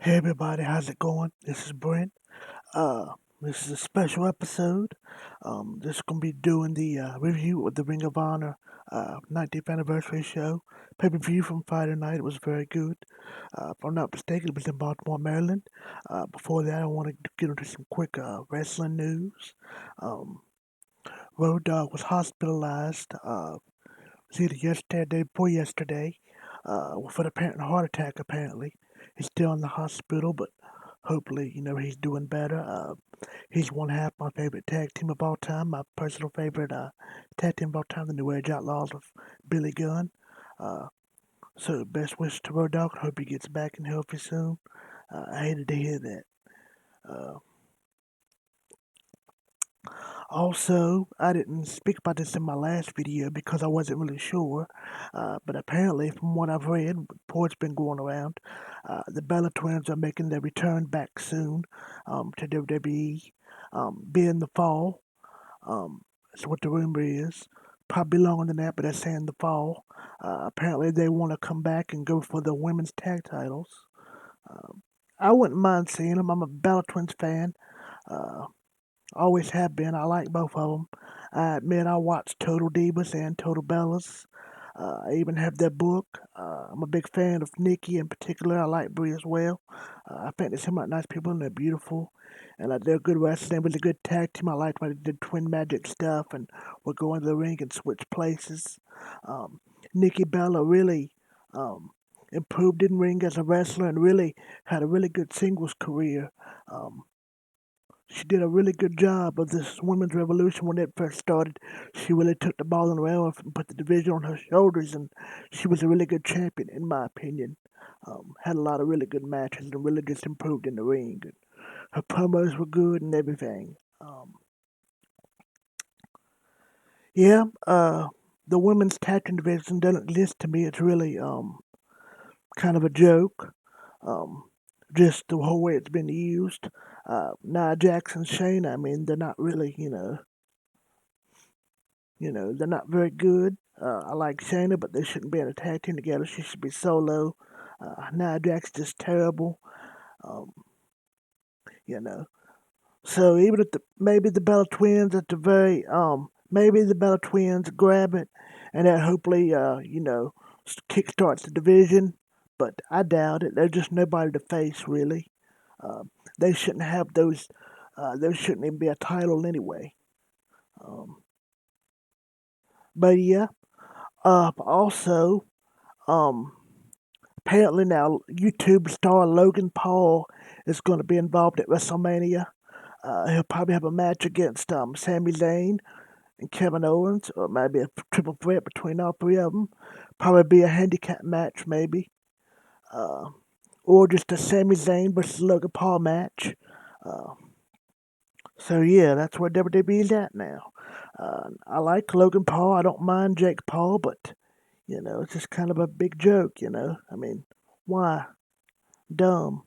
Hey everybody, how's it going? This is Brent. Uh, this is a special episode. This is gonna be doing the review of the Ring of Honor 90th anniversary show pay-per-view from Friday night. It was very good. If I'm not mistaken, it was in Baltimore, Maryland. Before that, I want to get into some quick wrestling news. Um, Road Dogg was hospitalized. It was either yesterday or the day before yesterday. With an apparent heart attack. Apparently, he's still in the hospital, but hopefully, he's doing better. He's one half my favorite tag team of all time, my personal favorite tag team of all time, the New Age Outlaws of Billy Gunn. Uh, so best wishes to Road Dogg. Hope he gets back and healthy soon. I hated to hear that. Uh, Also, I didn't speak about this in my last video because I wasn't really sure, but apparently, from what I've read, reports been going around, the Bella Twins are making their return back soon to WWE, be in the fall. That's what the rumor is. Probably longer than that, but they're saying the fall. Apparently, they want to come back and go for the women's tag titles. Um, I wouldn't mind seeing them. I'm a Bella Twins fan. Uh, Always have been. I like both of them. I admit I watch Total Divas and Total Bellas. I even have their book. I'm a big fan of Nikki in particular. I like Brie as well. I think they seem like nice people and they're beautiful. And they're good wrestlers. They was a good tag team. I liked when they did twin magic stuff and would go into the ring and switch places. Um, Nikki Bella really um, improved in ring as a wrestler and really had a really good singles career. Um, she did a really good job of this women's revolution when it first started. She really took the ball in the air and put the division on her shoulders, and she was a really good champion, in my opinion. Had a lot of really good matches and really just improved in the ring. And her promos were good and everything. Yeah, the women's tag team division doesn't exist to me. It's really kind of a joke. Um, just the whole way it's been used. Nia Jax and Shayna, I mean, they're not really, they're not very good. I like Shayna, but they shouldn't be in a tag team together. She should be solo. Nia Jax just terrible. Um, you know. So even if maybe the Bella Twins at the very maybe the Bella Twins grab it, and that hopefully kickstarts the division. But I doubt it. There's just nobody to face really. They shouldn't have those. There shouldn't even be a title anyway. Um, but yeah. Also, um, apparently now YouTube star Logan Paul is going to be involved at WrestleMania. He'll probably have a match against Sami Zayn and Kevin Owens, or maybe a triple threat between all three of them. Probably be a handicap match, maybe, uh, or just a Sami Zayn versus Logan Paul match. Uh, so yeah, that's where WWE's at now. I like Logan Paul. I don't mind Jake Paul, but it's just kind of a big joke. I mean, why? Dumb.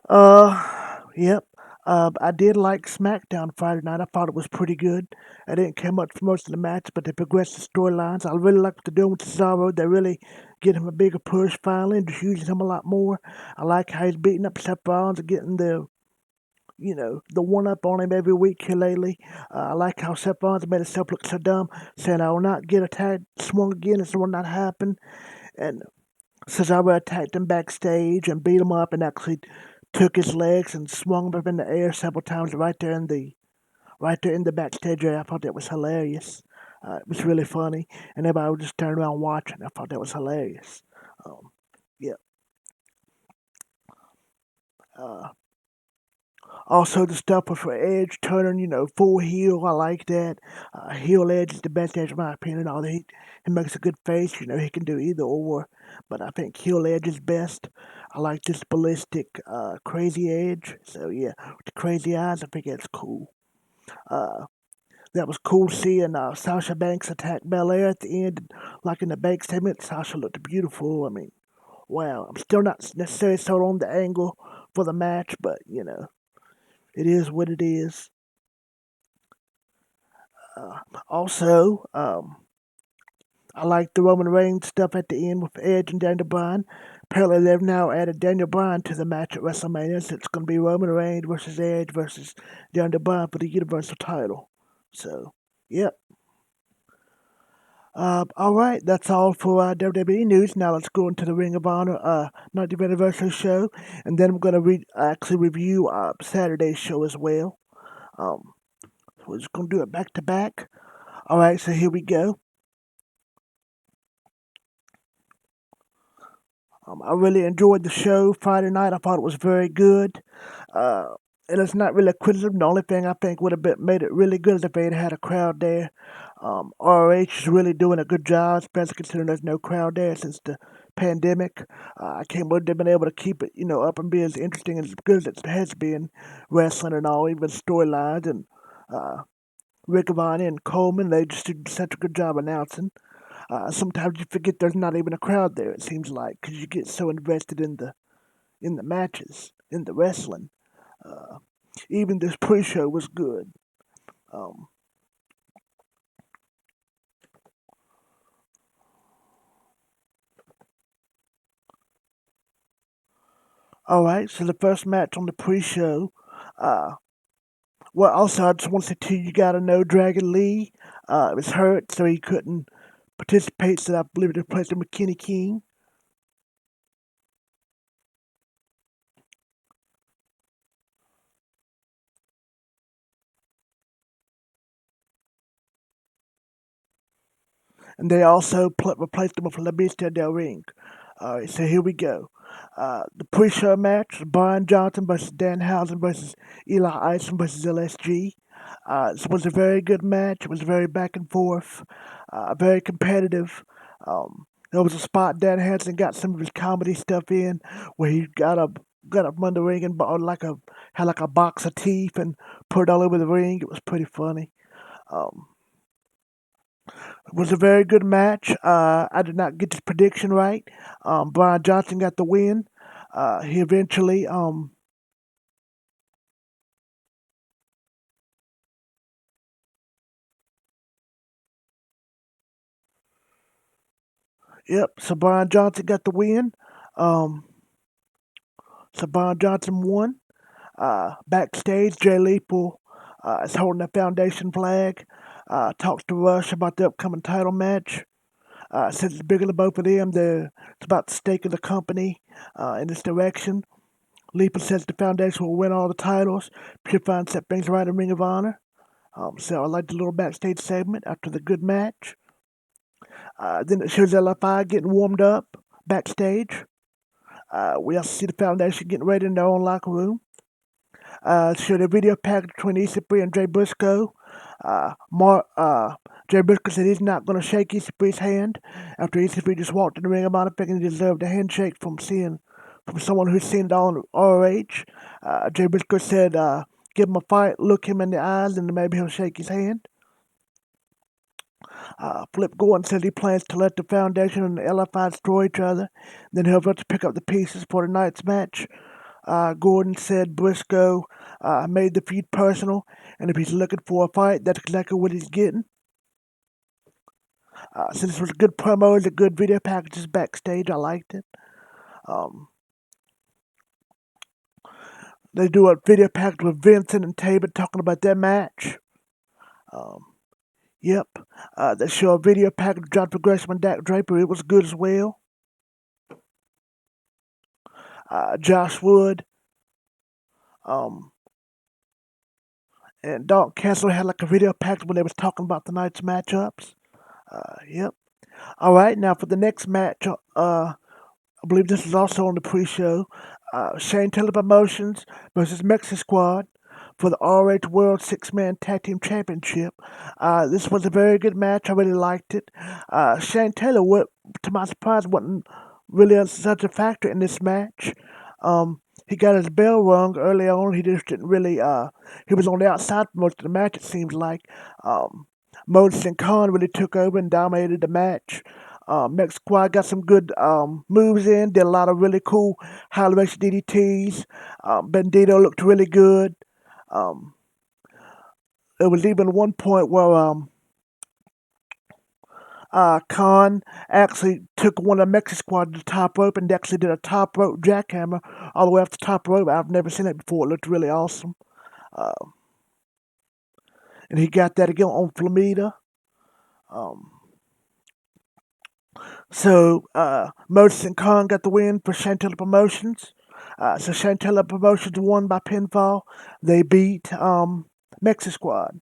Yep. I did like SmackDown Friday night. I thought it was pretty good. I didn't care much for most of the match, but they progressed the storylines. I really like what they're doing with Cesaro. They really get him a bigger push finally and just using him a lot more. I like how he's beating up Seth Rollins and getting the one up on him every week here lately. I like how Seth Rollins made himself look so dumb, saying I will not get attacked, swung again, this will not happen. And Cesaro attacked him backstage and beat him up and actually took his legs and swung him up in the air several times right there in the backstage area. I thought that was hilarious. It was really funny, and everybody would just turn around watching. I thought that was hilarious. Um, yeah. Uh, Also, the stuff with Edge turning, full heel. I like that. Heel Edge is the best Edge, in my opinion. Although he makes a good face, he can do either or. But I think heel Edge is best. I like this ballistic, crazy Edge. So yeah, with the crazy eyes, I think that's cool. Uh, that was cool seeing Sasha Banks attack Belair at the end, like in the bank segment. Sasha looked beautiful. I mean, wow. I'm still not necessarily sold on the angle for the match, but it is what it is. Also, I like the Roman Reigns stuff at the end with Edge and Daniel Bryan. Apparently, they've now added Daniel Bryan to the match at WrestleMania, so it's going to be Roman Reigns versus Edge versus Daniel Bryan for the Universal title. So, yep. All right, that's all for WWE news. Now let's go into the Ring of Honor 90th anniversary show, and then we're going to actually review Saturday's show as well. So we're just going to do it back to back. All right, so here we go. I really enjoyed the show Friday night. I thought it was very good. Uh, and it's not really a criticism. The only thing I think would have made it really good is if they had a crowd there. ROH is really doing a good job, especially considering there's no crowd there since the pandemic. I can't believe they've been able to keep it, up and be as interesting and as good as it has been, wrestling and all, even storylines and uh, Rick Vani and Coleman. They just did such a good job announcing. Sometimes you forget there's not even a crowd there. It seems like because you get so invested in the matches, in the wrestling. Uh, Even this pre-show was good. Um, all right, so the first match on the pre-show. Uh, well, also I just want to say too, you gotta know Dragon Lee was hurt, so he couldn't participate. So I believe they replaced him with Kenny King. And they also replaced him with La Bestia del Ring. All right, so here we go. The pre-show match: Brian Johnson versus Danhausen versus Eli Isom versus LSG. This was a very good match. It was very back and forth, very competitive. There was a spot Danhausen got some of his comedy stuff in, where he got up under the ring and had like a box of teeth and put it all over the ring. It was pretty funny. Um, it was a very good match. I did not get this prediction right. Brian Johnson got the win. He eventually, yep. So Brian Johnson got the win. Um, so Brian Johnson won. Backstage, Jay Lethal is holding the foundation flag. Talks to Rush about the upcoming title match. Says it's bigger than both of them. It's about the stake of the company in this direction. Lethal says the foundation will win all the titles. Purifying set things right in Ring of Honor. So I like the little backstage segment after the good match. Then it shows LFI getting warmed up backstage. We also see the foundation getting ready in their own locker room. Showed a video package between EC3 and Jay Briscoe. Jay Briscoe said he's not going to shake EC3's hand after EC3 just walked in the Ring of Honor thinking he deserved a handshake from someone who's seen it all in ROH. Jay Briscoe said, give him a fight, look him in the eyes, and maybe he'll shake his hand. Flip Gordon says he plans to let the Foundation and the LFI destroy each other. Then he'll have to pick up the pieces for tonight's match. Gordon said Briscoe made the feud personal, and if he's looking for a fight, that's exactly what he's getting. So this was a good promo, a good video packages backstage. I liked it. Um, they do a video package with Vincent and Tabor talking about their match. Um, yep. They show a video package of John Progression and Dak Draper. It was good as well. Josh Wood um, and Dalton Castle had like a video package when they was talking about tonight's matchups. Yep. All right, now for the next match, I believe this is also on the pre-show. Shane Taylor Promotions versus Mexican Squad for the RH World Six-Man Tag Team Championship. This was a very good match. I really liked it. Shane Taylor, to my surprise, wasn't really such a factor in this match. He got his bell rung early on. He just didn't really. He was on the outside for most of the match. It seems like. Moses and Khan really took over and dominated the match. Mexican Squad got some good moves in. Did a lot of really cool high elevation DDTs. Bandito looked really good. Um, there was even one point where Khan actually took one of the Mexican squad to the top rope and actually did a top rope jackhammer all the way up the top rope. I've never seen that before. It looked really awesome. Uh, and he got that again on Flamita. Um, Moses and Khan got the win for Chantella Promotions. So Chantella Promotions won by pinfall. They beat Mexican Squad.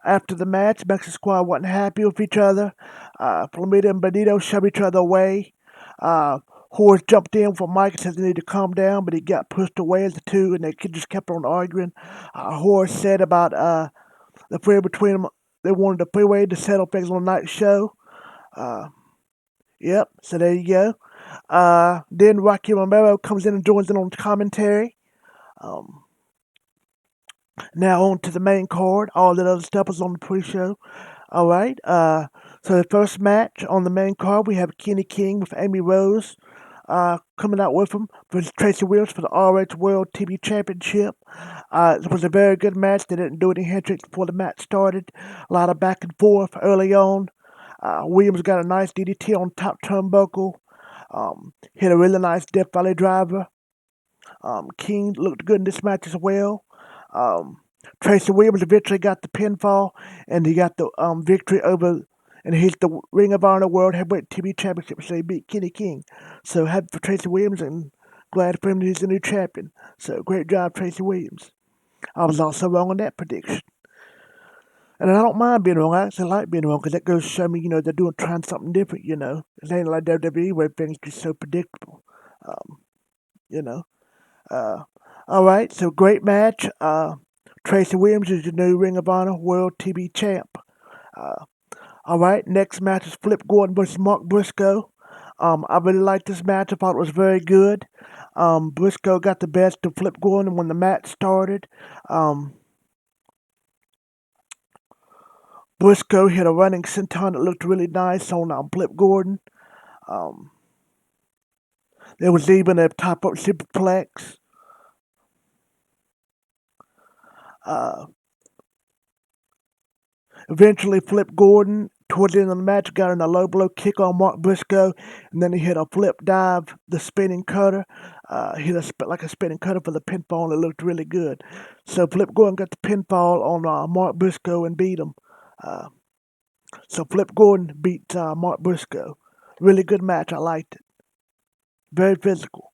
After the match, Mexican Squad wasn't happy with each other. Flamita and Benito shoved each other away. Horace jumped in for Mike and said they need to calm down, but he got pushed away as the two, and they just kept on arguing. Horace said about the freeway between them. They wanted the freeway to settle things on the night show. Yep, so there you go. Then Rocky Romero comes in and joins in on commentary. Now on to the main card. All that other stuff is on the pre-show. All right. So the first match on the main card, we have Kenny King with Amy Rose coming out with him for Tracy Williams for the RH World TV Championship. It was a very good match. They didn't do any handshakes before the match started. A lot of back and forth early on. Williams got a nice DDT on top turnbuckle. Hit a really nice Death Valley driver. King looked good in this match as well. Tracy Williams eventually got the pinfall, and he got the victory over, and he's the Ring of Honor World Heavyweight TV Championship, so he beat Kenny King. So happy for Tracy Williams, and glad for him that he's the new champion. So great job, Tracy Williams. I was also wrong on that prediction. And I don't mind being wrong. I actually like being wrong because that goes to show me, they're trying something different, It ain't like WWE where things just so predictable, you know. All right, so great match. Tracy Williams is the new Ring of Honor World TV Champ. All right, next match is Flip Gordon versus Mark Briscoe. I really liked this match. I thought it was very good. Briscoe got the best of Flip Gordon when the match started. Briscoe hit a running senton that looked really nice on Flip Gordon. There was even a top-up superplex. Eventually, Flip Gordon, towards the end of the match, got in a low blow kick on Mark Briscoe, and then he hit a flip dive, the spinning cutter. Hit a spinning cutter for the pinfall, and it looked really good. So Flip Gordon got the pinfall on Mark Briscoe and beat him. So Flip Gordon beat Mark Briscoe. Really good match. I liked it. Very physical.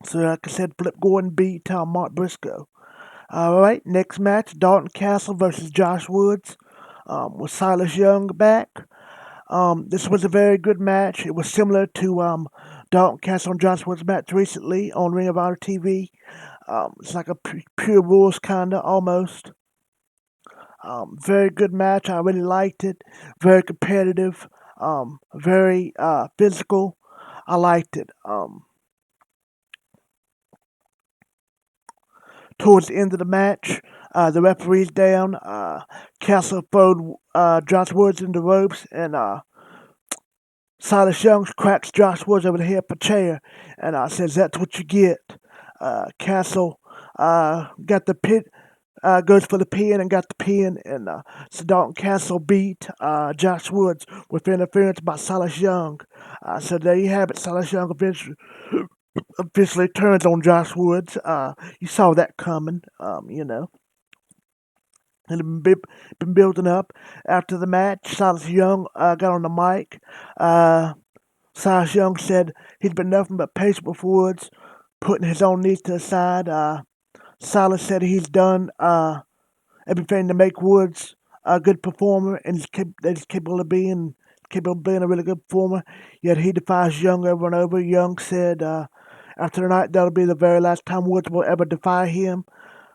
So like I said, Flip Gordon beat Mark Briscoe. All right, next match, Dalton Castle versus Josh Woods with Silas Young back. This was a very good match. It was similar to Dalton Castle and Josh Woods match recently on Ring of Honor TV. It's like a pure rules kind of, almost. Very good match. I really liked it. Very competitive. Very physical. I liked it. Towards the end of the match, the referee's down. Castle throwed Josh Woods in the ropes, and Silas Young cracks Josh Woods over the head with a chair, and says, "That's what you get." Castle got the pin, goes for the pin and got the pin, and so Dalton Castle beat Josh Woods with interference by Silas Young. So there you have it. Silas Young officially turns on Josh Woods. You saw that coming, And been building up. After the match, Silas Young got on the mic. Silas Young said he's been nothing but patient with Woods, putting his own needs to the side. Silas said he's done everything to make Woods a good performer, and he's capable of being a really good performer. Yet he defies Young over and over. Young said after tonight that'll be the very last time Woods will ever defy him.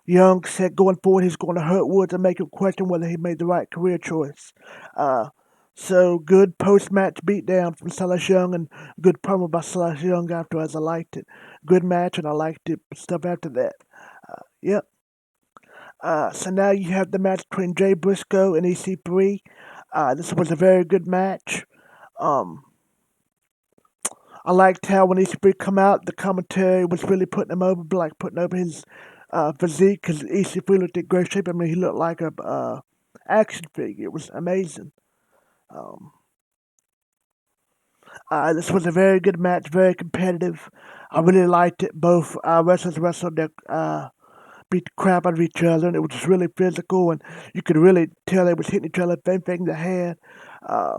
Young said going forward he's going to hurt Woods and make him question whether he made the right career choice. So good post-match beatdown from Silas Young and good promo by Silas Young afterwards. I liked it. Good match, and I liked it. Stuff after that. Yep. So now you have the match between Jay Briscoe and EC3. This was a very good match. I liked how when EC3 come out, the commentary was really putting him over, like putting over his physique, because EC3 looked in great shape. I mean, he looked like a action figure. It was amazing. Um, this was a very good match, very competitive. I really liked it. Both wrestlers wrestled their beat the crap out of each other, and it was just really physical, and you could really tell they was hitting each other with everything they had. Uh,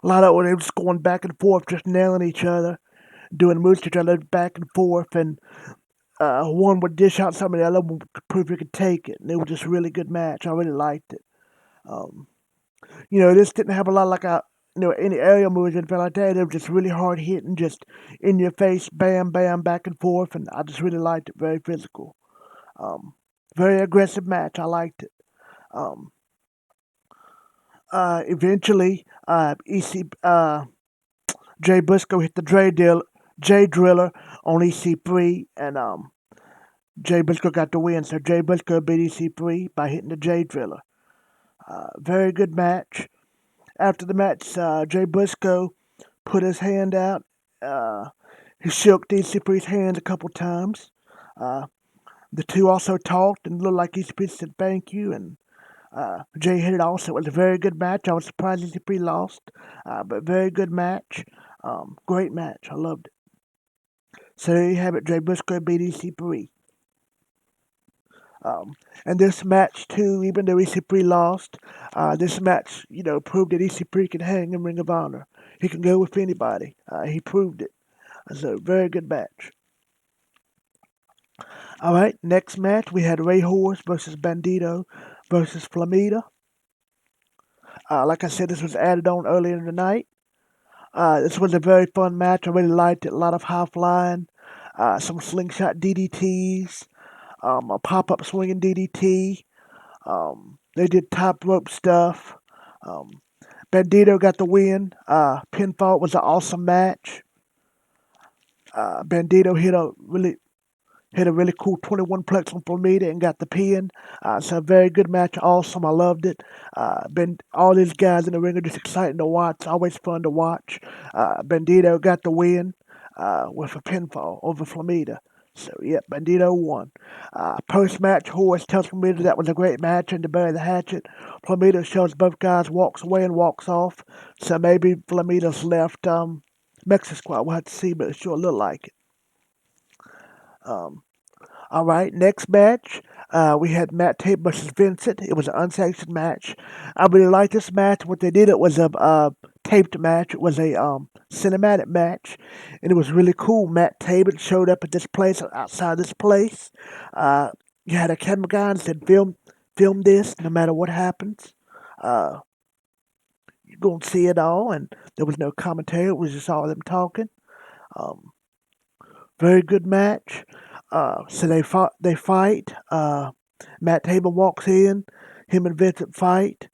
a lot of it, they were just going back and forth, just nailing each other, doing moves to each other back and forth, and one would dish out something, the other one could prove he could take it, and it was just a really good match. I really liked it. Um, this didn't have a lot like any aerial moves and anything like that. It was just really hard hitting, just in your face, bam, bam, back and forth, and I just really liked it. Very physical. Um, Very aggressive match. I liked it. Um, Eventually, Jay Briscoe hit the Jay Driller on EC3, and Jay Briscoe got the win. So Jay Briscoe beat EC3 by hitting the Jay Driller. Very good match. After the match, Jay Briscoe put his hand out. Uh, he shook EC3's hand a couple times. Uh, the two also talked and looked like EC3 said thank you, and Jay hit it also. It was a very good match. I was surprised EC3 lost, but very good match. Great match. I loved it. So there you have it. Jay Briscoe beat EC3. Um, and this match too, even though EC3 lost, this match, proved that EC3 can hang in Ring of Honor. He can go with anybody. He proved it. So very good match. All right, next match we had Ray Horse versus Bandito versus Flamita. Like I said, this was added on earlier in the night. This was a very fun match. I really liked it. A lot of high flying, some slingshot DDTs, a pop up swinging DDT. They did top rope stuff. Um, Bandito got the win. Pinfall was an awesome match. Bandito hit a really cool 21 plex on Flamita and got the pin. It's a very good match. Awesome. I loved it. All these guys in the ring are just exciting to watch. Always fun to watch. Bandito got the win with a pinfall over Flamita. So, yeah, Bandito won. Post match, Horse tells Flamita that was a great match and to bury the hatchet. Flamita shows both guys, walks away and walks off. So maybe Flamita's left Mexico Squad. We'll have to see, but it sure looked like it. Um, all right, next match, we had Matt Tate versus Vincent. It was an unsanctioned match. I really liked this match. What they did, it was a taped match. It was a cinematic match, and it was really cool. Matt Tate showed up at this place, outside this place. Uh, you had a camera guy and said, film this, no matter what happens. Uh, you're going to see it all, and there was no commentary. It was just all them talking. Um, Very good match. So they fought. They fight. Matt Tabor walks in. Him and Vincent fight.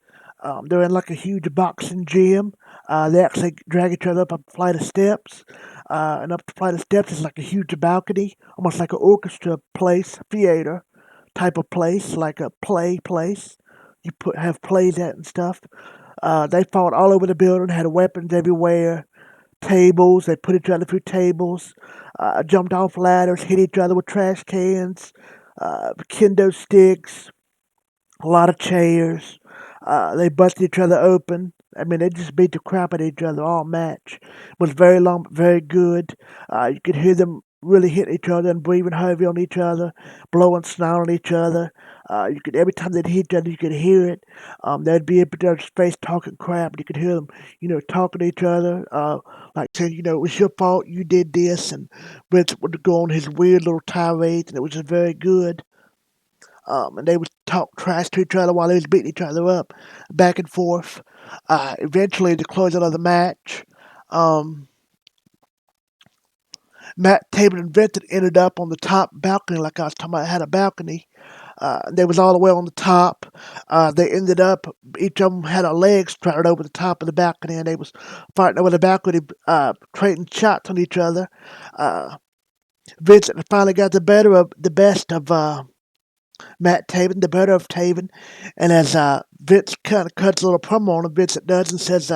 They're in like a huge boxing gym. They actually drag each other up a flight of steps. And up the flight of steps is like a huge balcony, almost like an orchestra place, theater type of place, like a play place. You have plays at and stuff. They fought all over the building, had weapons everywhere, tables. They put each other through tables, jumped off ladders, hit each other with trash cans, kendo sticks, a lot of chairs. They busted each other open. I mean, they just beat the crap out of each other all match. It was very long, but very good. You could hear them really hit each other and breathing heavy on each other, blowing snot on each other. You could every time they'd hit each other, you could hear it. They'd be up in their face talking crap, and you could hear them, talking to each other, like saying, it was your fault, you did this, and Vince would go on his weird little tirades, and it was just very good. And they would talk trash to each other while they was beating each other up, back and forth. Eventually, to close out of the match, um, Matt Tabor and Vincent ended up on the top balcony, like I was talking about. Had a balcony. They was all the way on the top. They ended up, each of them had a leg strapped over the top of the balcony, and they was fighting over the balcony, trading shots on each other. Uh, Vincent finally got the best of Matt Taven, the better of Taven, and as Vince kind of cuts a little promo on him, Vincent does and says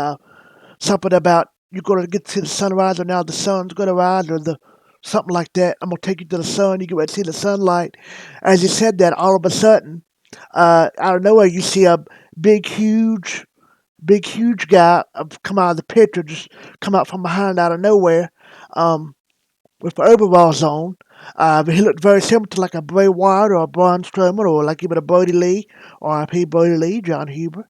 something about you're going to get to see the sunrise, or now the sun's going to rise, or the something like that. I'm going to take you to the sun. You get ready to see the sunlight. As he said that, all of a sudden, out of nowhere, you see a big, huge, big, huge guy come out of the picture, just come out from behind out of nowhere, um, with the overalls on. But he looked very similar to like a Bray Wyatt or a Braun Strowman or like even a Brody Lee, R.I.P. Brody Lee, John Huber.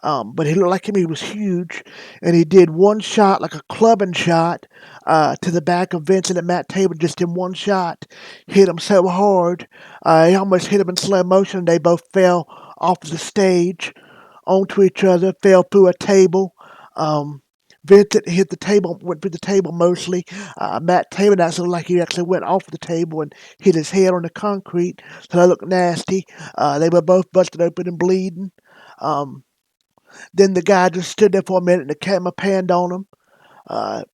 But he looked like him. He was huge, and he did one shot, like a clubbing shot, to the back of Vincent and Matt Taven. Just in one shot, hit him so hard, he almost hit him in slow motion. They both fell off the stage onto each other, fell through a table. Um, Vincent hit the table, went through the table mostly. Matt Taven actually looked like he actually went off the table and hit his head on the concrete, so that looked nasty. They were both busted open and bleeding. Um, then the guy just stood there for a minute and the camera panned on him.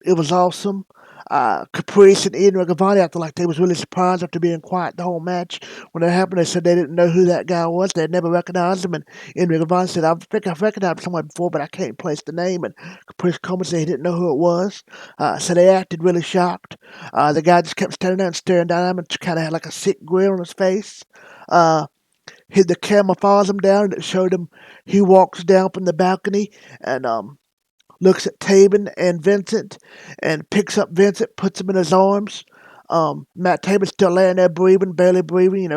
It was awesome. Caprice and Ian Riccaboni acted like they was really surprised after being quiet the whole match. When it happened, they said they didn't know who that guy was. They had never recognized him. And Ian Riccaboni said, I think I've recognized someone before, but I can't place the name. And Caprice Coleman said he didn't know who it was. So they acted really shocked. The guy just kept standing there and staring down at him and kind of had like a sick grin on his face. Uh, the camera follows him down and it showed him he walks down from the balcony and looks at Taven and Vincent and picks up Vincent, puts him in his arms. Matt Taven's still laying there breathing, barely breathing,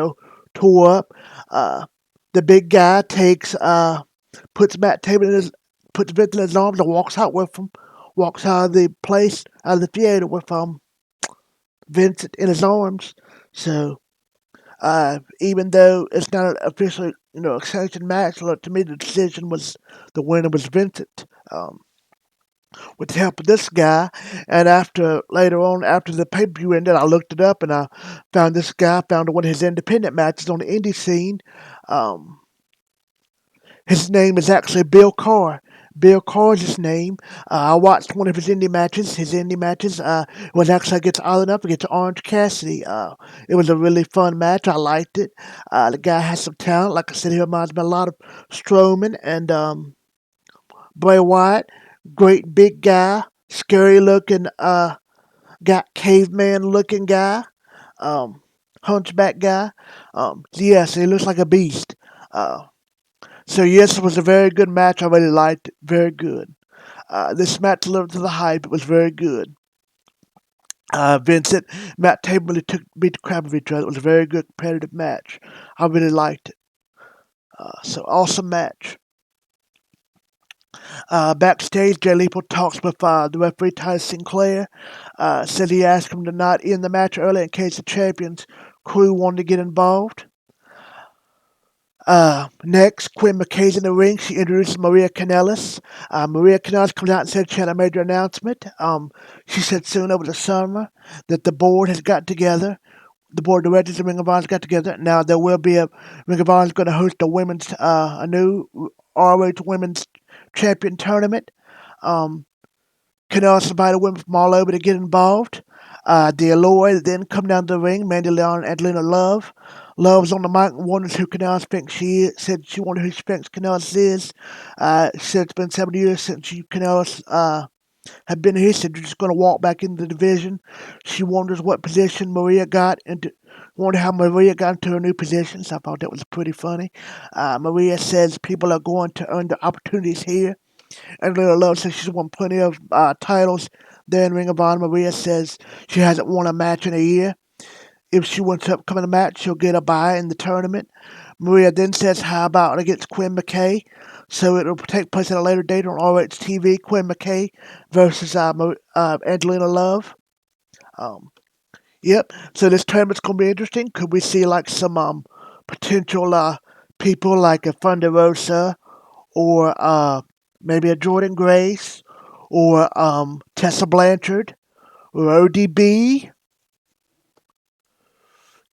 tore up. Uh, the big guy puts Matt Taven puts Vincent in his arms and walks out with him. Walks out of the place, out of the theater with Vincent in his arms. So even though it's not officially, a sanctioned match, look, to me the decision was the winner was Vincent. With the help of this guy. And later on, after the pay per view ended, I looked it up and I found this guy, found one of his independent matches on the indie scene. Um, his name is actually Bill Carr. Bill Carr's his name. I watched one of his indie matches. His indie matches was actually against Odd Enough against Orange Cassidy. It was a really fun match. I liked it. The guy has some talent. Like I said, he reminds me a lot of Strowman and Bray Wyatt. Great big guy, scary looking, got caveman looking guy, um, hunchback guy. Yes, he looks like a beast. Uh, so yes, it was a very good match. I really liked it. Very good. This match lived to the hype. It was very good. Vincent, Matt Taven really beat the crap of each other. It was a very good competitive match. I really liked it. So awesome match. Backstage, Jay Lethal talks with the referee, Ty Sinclair. Said he asked him to not end the match early in case the champion's crew wanted to get involved. Next, Quinn McKay's in the ring. She introduces Maria Kanellis. Maria Kanellis comes out and said she had a major announcement. She said soon over the summer that the board has got together. The board of directors of Ring of Honor got together. Now there will be Ring of Honor is going to host a new ROH Women's Champion tournament. Can also invite women from all over to get involved. The Allure then come down to the ring. Mandy Leon and Adelina Love. Love's on the mic and wonders who Canales thinks she is. Said she wonders who she thinks Canales is. Said it's been 7 years since Canales have been here. Said you're just going to walk back into the division. She wonders what position Maria got into. Wonder how Maria got into her new position. So I thought that was pretty funny. Maria says people are going to earn the opportunities here. Adelina Love says she's won plenty of titles there in Ring of Honor. Maria says she hasn't won a match in a year. If she wants to come in a match, she'll get a bye in the tournament. Maria then says, how about against Quinn McKay? So it'll take place at a later date on ROH TV. Quinn McKay versus Angelina Love. Yep. So this tournament's going to be interesting. Could we see like some potential people like a Thunder Rosa or maybe a Jordan Grace or Tessa Blanchard or ODB?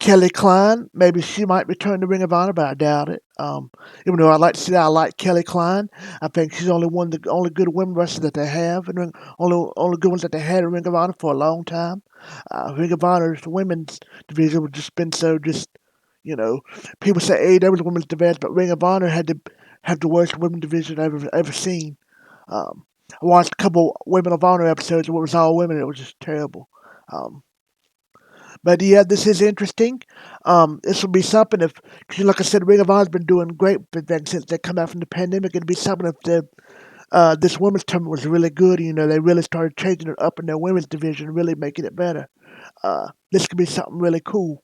Kelly Klein, maybe she might return to Ring of Honor, but I doubt it. Even though I'd like to say that I like Kelly Klein, I think she's only one of the only good women wrestlers that they have, and only good ones that they had in Ring of Honor for a long time. Ring of Honor's women's division has just been you know, people say AEW was women's division, but Ring of Honor had to have the worst women's division I've ever seen. Um, I watched a couple Women of Honor episodes where it was all women. It was just terrible. Um, But yeah, this is interesting. This will be something if, 'cause like I said, Ring of Honor's been doing great with them since they come out from the pandemic. It'd be something if this women's tournament was really good. You know, they really started changing it up in their women's division, really making it better. This could be something really cool.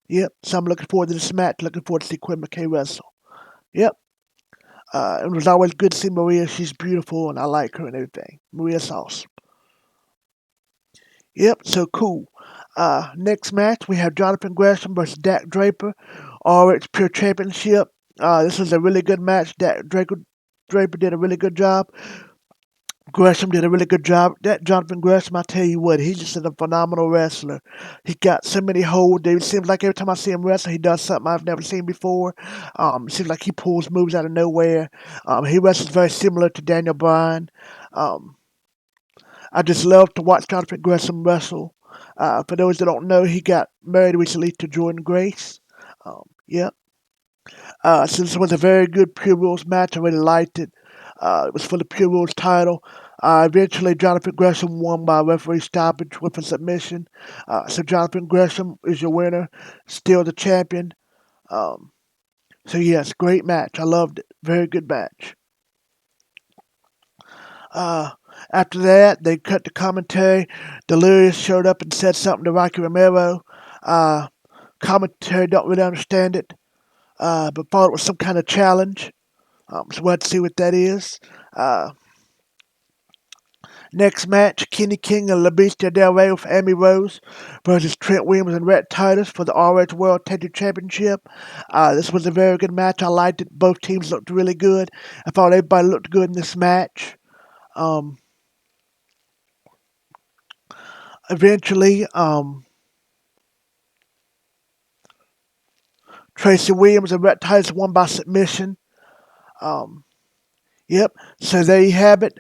Yep. So I'm looking forward to this match. Looking forward to see Quinn McKay wrestle. Yep. It was always good to see Maria. She's beautiful, and I like her and everything. Maria's awesome. Yep, so cool. Next match, we have Jonathan Gresham versus Dak Draper, ROH Pure Championship. This was a really good match. Draper did a really good job. Gresham did a really good job. That Jonathan Gresham, I tell you what, he's just a phenomenal wrestler. He got so many holds. It seems like every time I see him wrestle, he does something I've never seen before. It seems like he pulls moves out of nowhere. He wrestles very similar to Daniel Bryan. Um, I just love to watch Jonathan Gresham wrestle. For those that don't know, he got married recently to Jordan Grace. Yep. So this was a very good Pure Rules match. I really liked it. It was for the Pure Rules title. Eventually, Jonathan Gresham won by referee stoppage with a submission. So Jonathan Gresham is your winner, still the champion. Um, so yes, great match. I loved it. Very good match. Uh, After that, they cut the commentary. Delirious showed up and said something to Rocky Romero. Uh, Commentary don't really understand it, but thought it was some kind of challenge. So we'll have to see what that is. Uh, Next match, Kenny King and La Bestia Del Rey with Amy Rose versus Trent Williams and Rhett Titus for the RH World Tag Team Championship. This was a very good match. I liked it. Both teams looked really good. I thought everybody looked good in this match. Um, Eventually, Tracy Williams and Rhett Titus won by submission. Um, yep. So there you have it.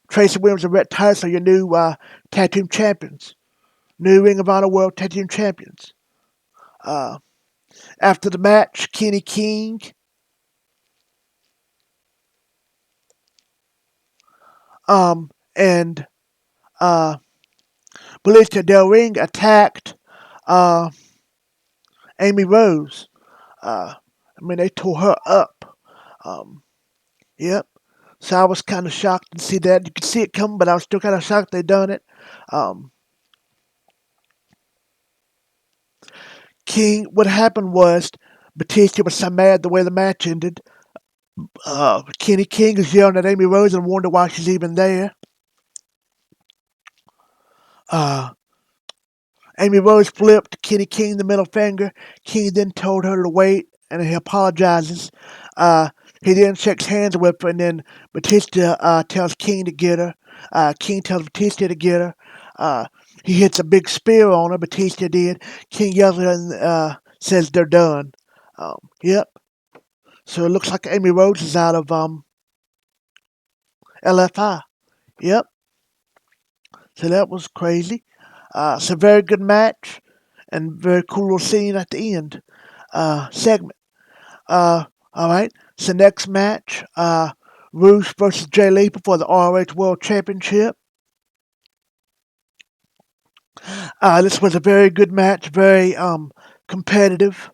Tracy Williams and Rhett Titus are your new tag team champions. New Ring of Honor World Tag Team Champions. Uh, After the match, Kenny King and Ballista Del Ring attacked uh, Amy Rose. They tore her up. Um, yep. So I was kind of shocked to see that. You could see it coming, but I was still kind of shocked they done it. Um, what happened was Batista was so mad the way the match ended. Kenny King is yelling at Amy Rose and wonder why she's even there. Uh, Amy Rose flipped Kenny King the middle finger. King then told her to wait, and he apologizes. Uh, he then shakes hands with her, and then Batista tells King to get her. King tells Batista to get her. Uh, he hits a big spear on her. Batista did. King yells at her and says they're done. Yep. So it looks like Amy Rose is out of LFI. Yep. So that was crazy. It's a very good match and very cool little scene at the end segment. All right. So next match, Roosh versus Jay Lethal for the ROH World Championship. This was a very good match, very competitive.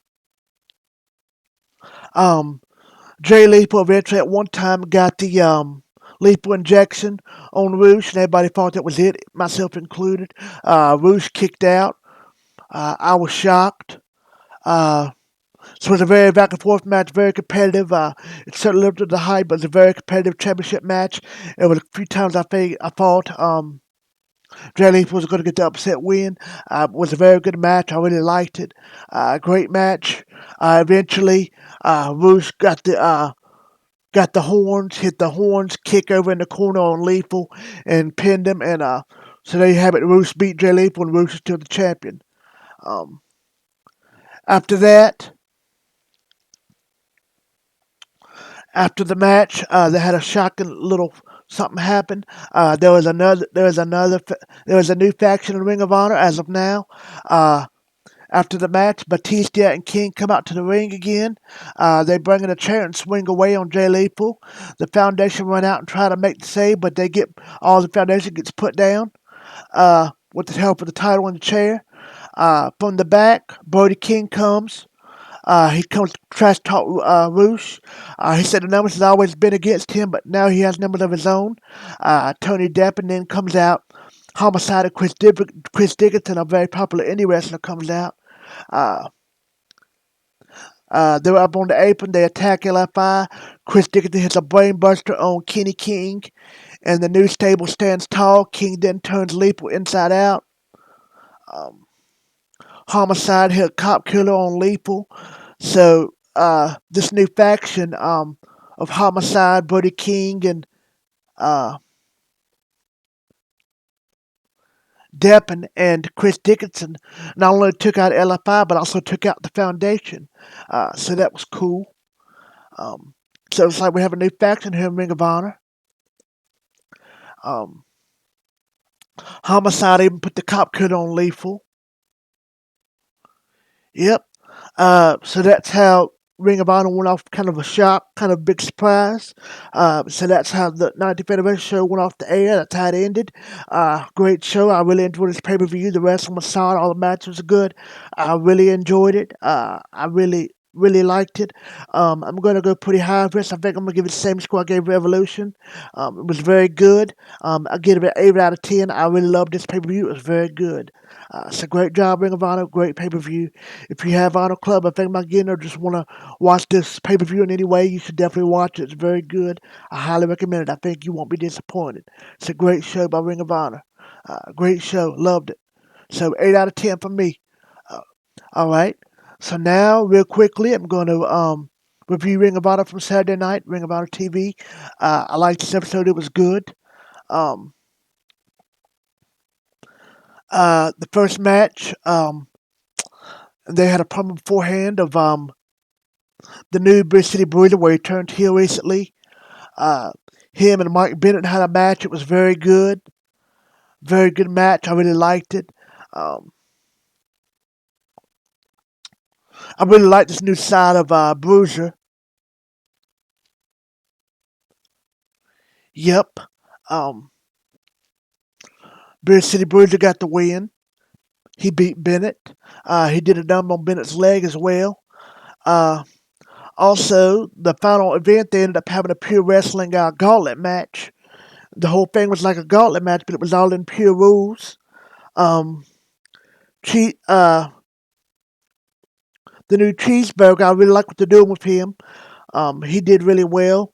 Jay Lethal eventually at one time got the lethal injection on Roosh, and everybody thought that was it, myself included. Roosh kicked out. I was shocked. So it was a very back and forth match, very competitive. It certainly lived up to the hype, but it was a very competitive championship match. It was a few times I thought Jay Lethal was going to get the upset win. It was a very good match. I really liked it. Great match. Eventually, Roosh got the horns, hit the horns, kick over in the corner on Lethal, and pinned him. And so there you have it. Roosh beat Jay Lethal, and Roosh is still the champion. Um, After that, after the match, they had a shocking little something happen. There was a new faction in Ring of Honor as of now. After the match, Batista and King come out to the ring again. They bring in a chair and swing away on Jay Lethal. The Foundation run out and try to make the save, but the Foundation gets put down with the help of the title and the chair. From the back, Brody King comes. He comes to trash talk Roosh. He said the numbers has always been against him, but now he has numbers of his own. Tony Deppen then comes out. Homicide and Chris Dickinson, a very popular indie wrestler, comes out. Uh, they're up on the apron. They attack LFI. Chris Dickinson hits a brainbuster on Kenny King, and the new stable stands tall. King then turns Lethal inside out. Um, Homicide hit Cop Killer on Lethal. So this new faction of Homicide, Brody King, and uh, Deppen and Chris Dickinson not only took out LFI but also took out the Foundation. So that was cool. So it's like we have a new faction here in Ring of Honor. Um, Homicide even put the Cop Killer on Lethal. Yep. So that's how Ring of Honor went off, kind of a shock, kind of big surprise. So that's how the 90th anniversary show went off the air. That's how it ended. Great show. I really enjoyed this pay-per-view. The wrestling was solid. All the matches were good. I really enjoyed it. I really liked it. I'm going to go pretty high for this. I think I'm going to give it the same score I gave Revolution. It was very good. I give it an 8 out of 10. I really loved this pay-per-view. It was very good. It's a great job, Ring of Honor. Great pay-per-view. If you have Honor Club, I think about getting or just want to watch this pay-per-view in any way, you should definitely watch it. It's very good. I highly recommend it. I think you won't be disappointed. It's a great show by Ring of Honor. Great show. Loved it. So 8 out of 10 for me. Uh, all right. So now, real quickly, I'm going to review Ring of Honor from Saturday night, Ring of Honor TV. I liked this episode. It was good. Um, the first match, they had a promo beforehand of the new Bridge City Bruiser where he turned heel recently. Uh, him and Mike Bennett had a match. It was very good. Very good match. I really liked it. Um, I really like this new side of Bruiser. Yep. Um, Bridge City Bruiser got the win. He beat Bennett. He did a number on Bennett's leg as well. Uh, Also, the final event, they ended up having a pure wrestling gauntlet match. The whole thing was like a gauntlet match, but it was all in pure rules. Um, the new Cheeseburger, I really like what they're doing with him. He did really well.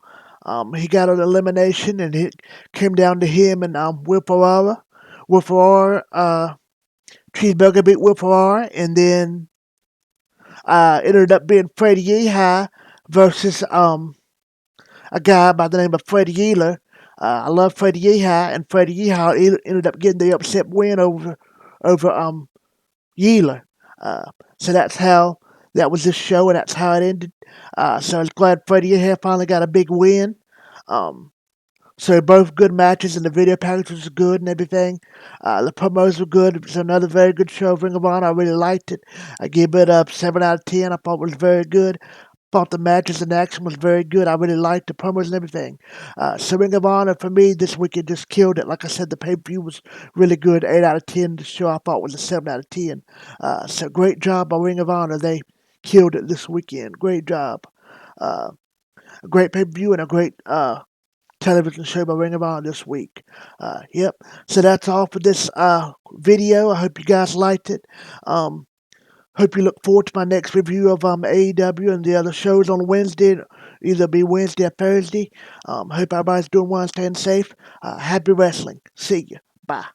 He got an elimination, and it came down to him and Will Ferrara. Will Ferrara, Cheeseburger beat Will Ferrara, and then it ended up being Freddie Yehi versus a guy by the name of Freddie Yealer. I love Freddie Yehi, and Freddie Yehi ended up getting the upset win over Yealer. So that's how that was this show, and that's how it ended. So I was glad Freddie Yehi finally got a big win. Um, so both good matches, and the video package was good and everything. The promos were good. It was another very good show of Ring of Honor. I really liked it. I gave it a 7 out of 10. I thought it was very good. Thought the matches and the action was very good. I really liked the promos and everything. So Ring of Honor for me this weekend just killed it. Like I said, the pay-per-view was really good. 8 out of 10. The show I thought was a 7 out of 10. So great job by Ring of Honor. They killed it this weekend. Great job. A great pay-per-view and a great television show by Ring of Honor this week. Yep. So that's all for this video. I hope you guys liked it. Hope you look forward to my next review of AEW and the other shows on Wednesday. Either be Wednesday or Thursday. Hope everybody's doing well and staying safe. Happy wrestling. See you. Bye.